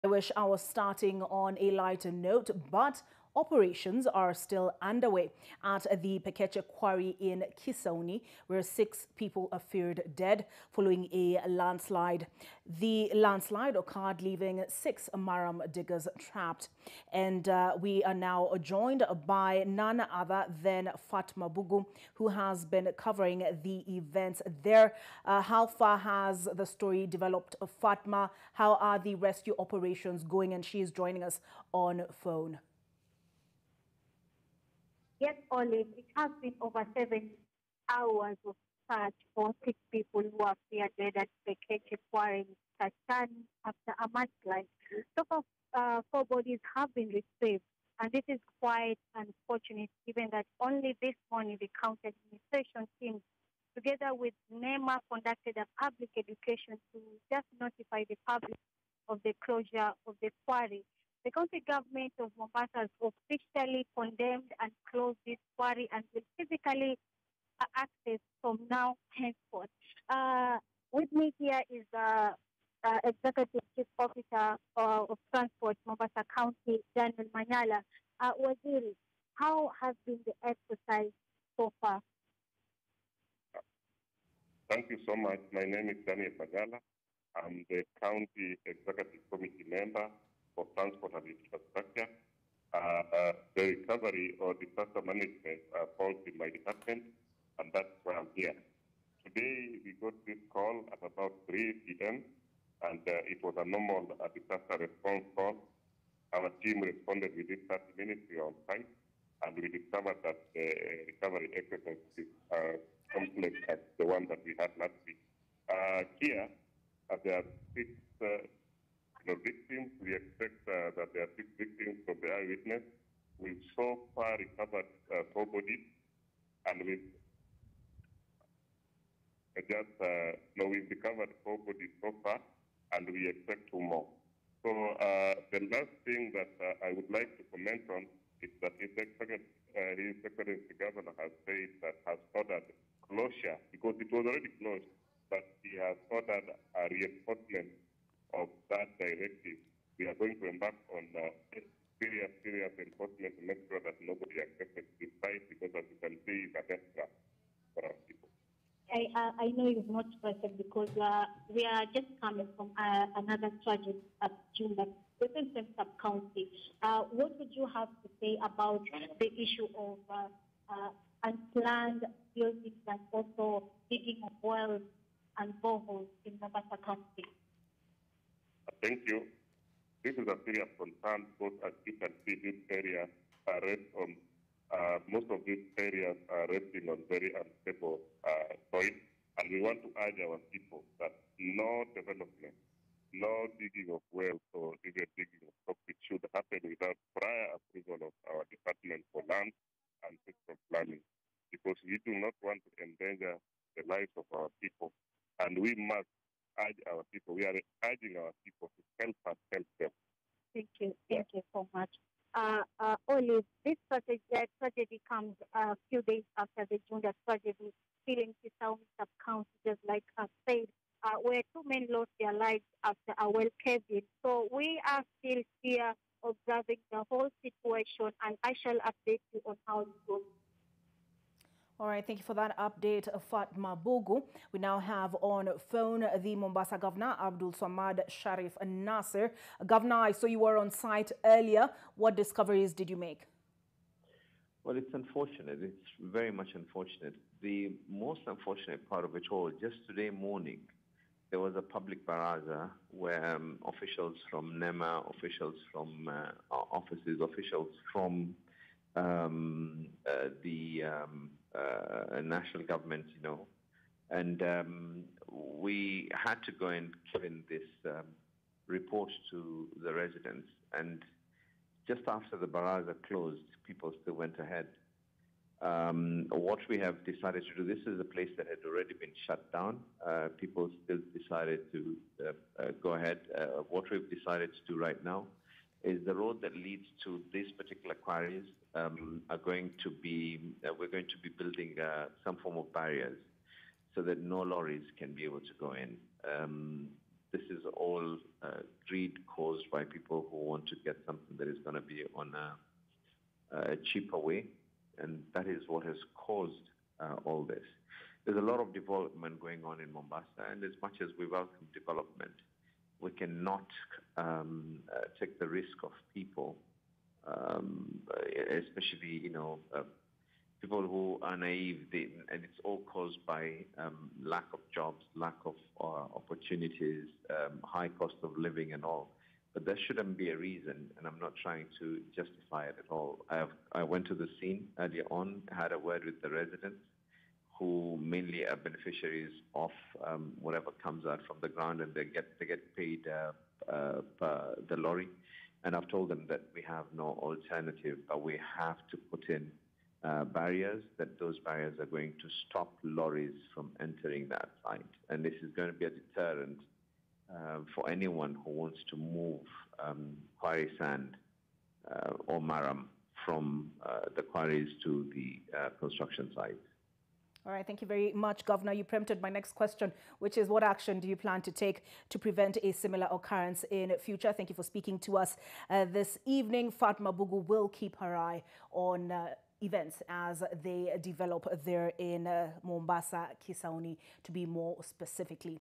I wish I was starting on a lighter note, but operations are still underway at the Pekeche quarry in Kisauni, where 6 people are feared dead following a landslide. The landslide occurred, leaving 6 Maram diggers trapped. And we are now joined by none other than Fatma Bugu, who has been covering the events there. How far has the story developed, Fatma? How are the rescue operations going? And she is joining us on phone. Yes, Olive, it has been over 7 hours of search for 6 people who are feared dead at Pekeche quarry in Kisauni after a mudslide. So far, 4 bodies have been retrieved, and this is quite unfortunate given that only this morning the county administration team, together with NEMA, conducted a public education to just notify the public of the closure of the quarry. The county government of Mombasa has officially condemned and closed this quarry and will physically access from now henceforth. With me here is Executive Chief Officer of Transport, Mombasa County, Daniel Manyala. Waziri, how has been the exercise so far? Thank you so much. My name is Daniel Manyala. I'm the County Executive Committee member for Transport and Infrastructure. The recovery or disaster management falls in my department, and that's why I'm here. Today, we got this call at about 3 p.m., and it was a normal disaster response call. Our team responded within 30 minutes. We were on site, and we discovered that the recovery exercise is complex as the one that we had last week. Here, there are 6 victims. We expect that there are 6 victims from the eyewitness. We've so far recovered 4 bodies, and we've recovered 4 bodies so far, and we expect 2 more. So the last thing that I would like to comment on is that His Excellency the Governor has said that has ordered closure, because it was already closed, but he has ordered a reinforcement of that directive. We are going to embark on serious enforcement to make sure that nobody accesses this site, because as you can see, it's a death trap for our people. I know you've not present because we are just coming from another tragedy at Junda, within the sub-county. What would you have to say about the issue of unplanned buildings and also digging of wells and boreholes in Mombasa County? Thank you. This is a serious concern, because as you can see, this area rests on, most of these areas are resting on very unstable soil, and we want to urge our people that no development, no digging of wells or even digging of stockpits should happen without prior approval of our Department for Land and Fiscal Planning, because we do not want to endanger the lives of our people, and we must urge our people. We are urging our people to help us help them. Thank you. Thank you so much. Olive, this tragedy comes a few days after the Junda tragedy, still in Kisauni sub-county, just like I said, where 2 men lost their lives after a well caved-in. So we are still here observing the whole situation, and I shall update you on how it goes. All right, thank you for that update, Fatma Bugu. We now have on phone the Mombasa Governor, Abdul Swamad Sharif Nasser. Governor, I saw you were on site earlier. What discoveries did you make? Well, it's unfortunate. It's very much unfortunate. The most unfortunate part of it all, just today morning, there was a public baraza where officials from NEMA, officials from offices, officials from the national government, and we had to go and give in this report to the residents. And just after the baraza closed, people still went ahead. What we have decided to do, this is a place that had already been shut down. People still decided to go ahead. What we've decided to do right now is the road that leads to these particular quarries we're going to be building some form of barriers so that no lorries can be able to go in. this is all greed caused by people who want to get something that is going to be on a cheaper way, and that is what has caused all this. There's a lot of development going on in Mombasa, and as much as we welcome development, we cannot take the risk of people, especially, people who are naive, and it's all caused by lack of jobs, lack of opportunities, high cost of living and all. But there shouldn't be a reason, and I'm not trying to justify it at all. I went to the scene earlier on, had a word with the residents, who mainly are beneficiaries of whatever comes out from the ground, and they get paid per the lorry. And I've told them that we have no alternative, but we have to put in barriers, that those barriers are going to stop lorries from entering that site. And this is going to be a deterrent for anyone who wants to move quarry sand or maram from the quarries to the construction sites. All right, thank you very much, Governor. You preempted my next question, which is what action do you plan to take to prevent a similar occurrence in future? Thank you for speaking to us this evening. Fatma Bugu will keep her eye on events as they develop there in Mombasa, Kisauni, to be more specifically.